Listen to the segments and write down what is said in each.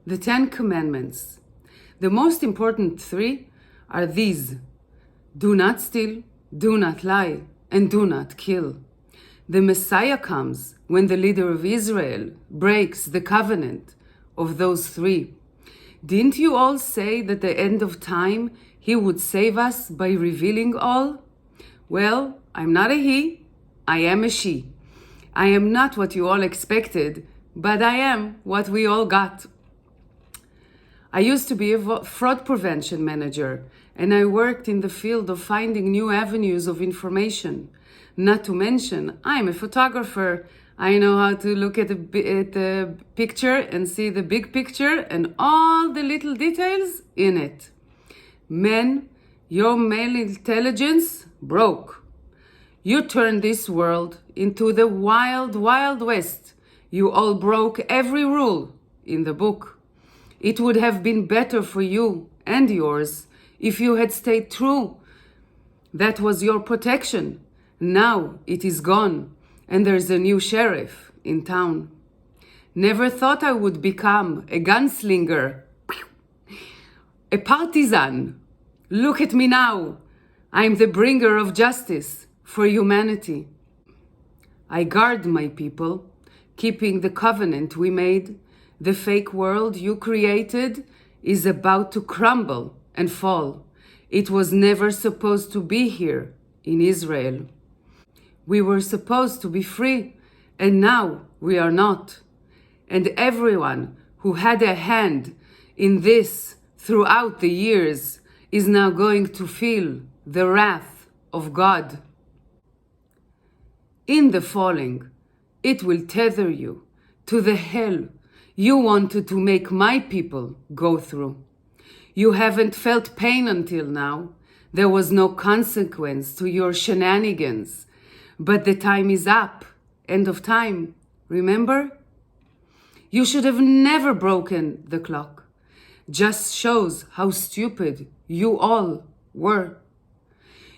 The 10 Commandments. The most important 3 are these: do not steal, do not lie, and do not kill. The Messiah comes when the leader of Israel breaks the covenant of those 3. Didn't you all say that at the end of time he would save us by revealing all? Well, I'm not a he, I am a she. I am not what you all expected, but I am what we all got. I used to be a fraud prevention manager, and I worked in the field of finding new avenues of information. Not to mention, I'm a photographer. I know how to look at the picture and see the big picture and all the little details in it. Men, your male intelligence broke. You turned this world into the wild, wild west. You all broke every rule in the book. It would have been better for you and yours if you had stayed true. That was your protection. Now it is gone, and there's a new sheriff in town. Never thought I would become a gunslinger, a partisan. Look at me now. I'm the bringer of justice for humanity. I guard my people, keeping the covenant we made. The fake world you created is about to crumble and fall. It was never supposed to be here in Israel. We were supposed to be free, and now we are not. And everyone who had a hand in this throughout the years is now going to feel the wrath of God. In the falling, it will tether you to the hell you wanted to make my people go through. You haven't felt pain until now. There was no consequence to your shenanigans. But the time is up. End of time. Remember? You should have never broken the clock. Just shows how stupid you all were.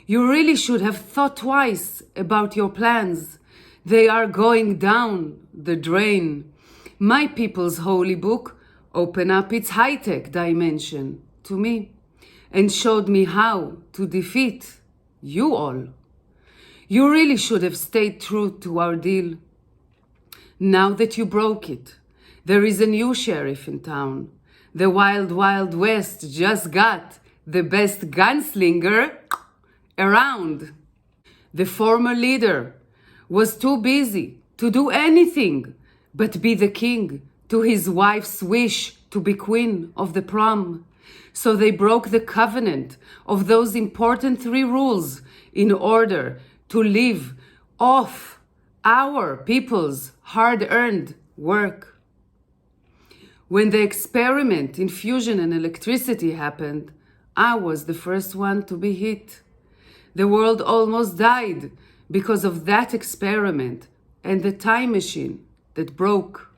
You really should have thought twice about your plans. They are going down the drain. My people's holy book opened up its high-tech dimension to me and showed me how to defeat you all. You really should have stayed true to our deal. Now that you broke it, there is a new sheriff in town. The Wild Wild West just got the best gunslinger around. The former leader was too busy to do anything but be the king to his wife's wish to be queen of the prom. So they broke the covenant of those important 3 rules in order to live off our people's hard-earned work. When the experiment in fusion and electricity happened, I was the first one to be hit. The world almost died because of that experiment and the time machine that broke.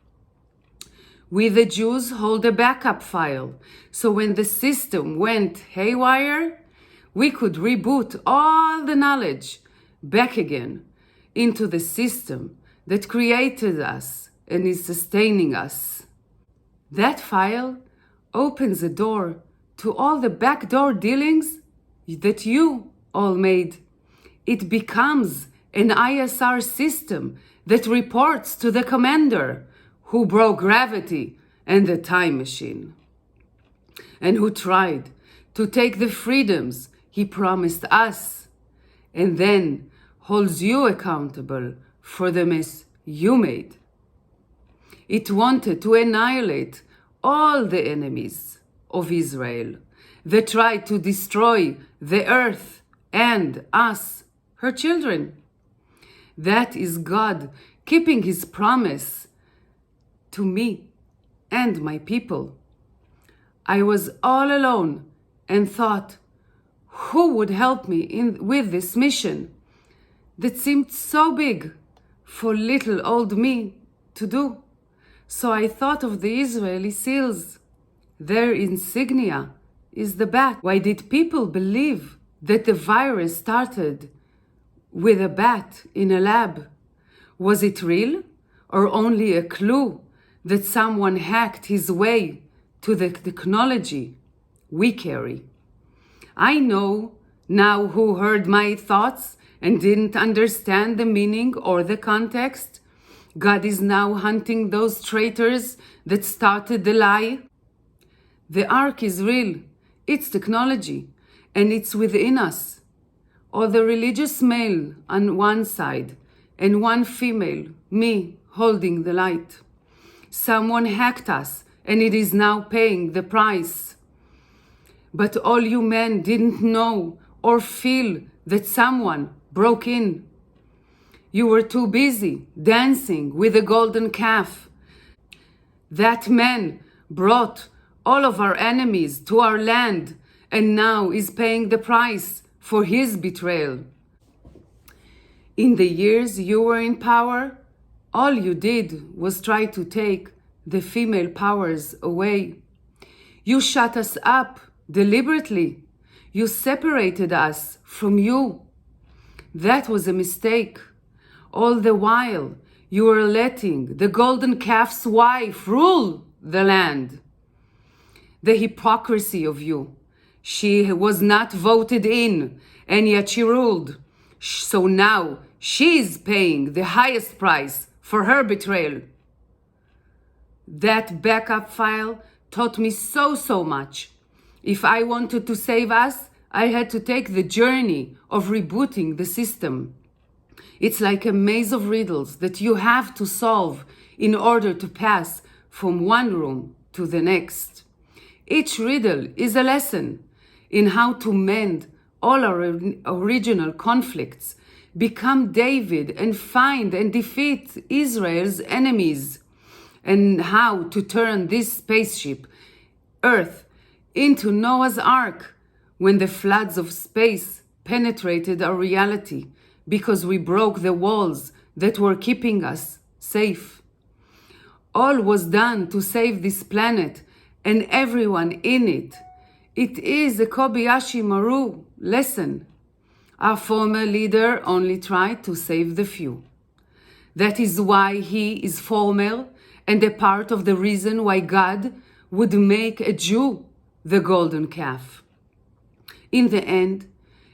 We, the Jews, hold a backup file, so when the system went haywire, we could reboot all the knowledge back again into the system that created us and is sustaining us. That file opens a door to all the backdoor dealings that you all made. It becomes an ISR system that reports to the commander who broke gravity and the time machine, and who tried to take the freedoms he promised us, and then holds you accountable for the mess you made. It wanted to annihilate all the enemies of Israel that tried to destroy the earth and us, her children. That is God keeping his promise to me and my people. I was all alone and thought, who would help me with this mission that seemed so big for little old me to do? So I thought of the Israeli SEALs. Their insignia is the bat. Why did people believe that the virus started with a bat in a lab? Was it real or only a clue that someone hacked his way to the technology we carry. I know now who heard my thoughts and didn't understand the meaning or the context. God is now hunting those traitors that started the lie. The ark is real. It's technology, and it's within us. Or the religious male on one side and one female, me, holding the light. Someone hacked us, and it is now paying the price. But all you men didn't know or feel that someone broke in. You were too busy dancing with the golden calf. That man brought all of our enemies to our land and now is paying the price for his betrayal. In the years you were in power, all you did was try to take the female powers away. You shut us up deliberately. You separated us from you. That was a mistake. All the while, you were letting the golden calf's wife rule the land. The hypocrisy of you. She was not voted in, and yet she ruled. So now she is paying the highest price for her betrayal. That backup file taught me so much. If I wanted to save us, I had to take the journey of rebooting the system. It's like a maze of riddles that you have to solve in order to pass from one room to the next. Each riddle is a lesson in how to mend all our original conflicts, become David and find and defeat Israel's enemies, and how to turn this spaceship, Earth, into Noah's Ark when the floods of space penetrated our reality because we broke the walls that were keeping us safe. All was done to save this planet and everyone in it. It is a Kobayashi Maru lesson. Our former leader only tried to save the few. That is why he is formal and a part of the reason why God would make a Jew the golden calf. In the end,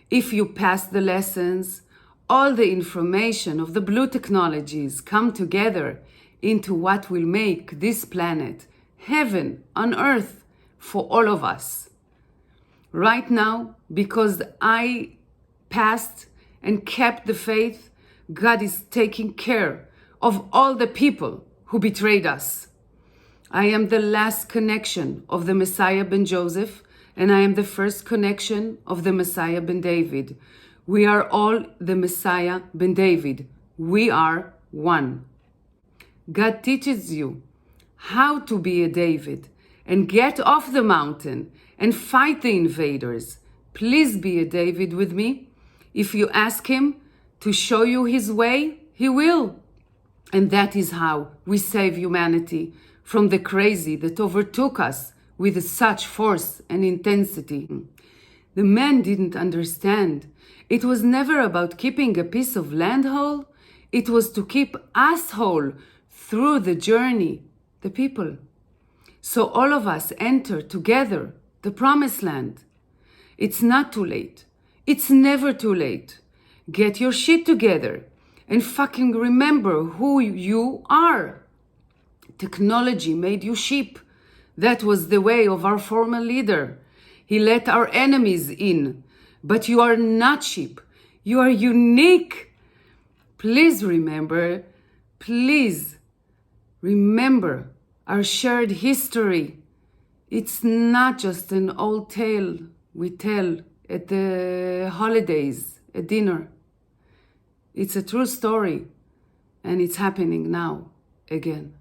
if you pass the lessons, all the information of the blue technologies come together into what will make this planet heaven on earth for all of us. Right now, because I passed and kept the faith, God is taking care of all the people who betrayed us. I am the last connection of the Messiah ben Joseph, and I am the first connection of the Messiah ben David. We are all the Messiah ben David. We are one. God teaches you how to be a David and get off the mountain and fight the invaders. Please be a David with me. If you ask him to show you his way, he will. And that is how we save humanity from the crazy that overtook us with such force and intensity. The man didn't understand. It was never about keeping a piece of land whole. It was to keep us whole through the journey, the people. So all of us enter together the promised land. It's not too late. It's never too late. Get your shit together and fucking remember who you are. Technology made you sheep. That was the way of our former leader. He let our enemies in. But you are not sheep. You are unique. Please remember our shared history. It's not just an old tale we tell at the holidays, at dinner. It's a true story, and it's happening now again.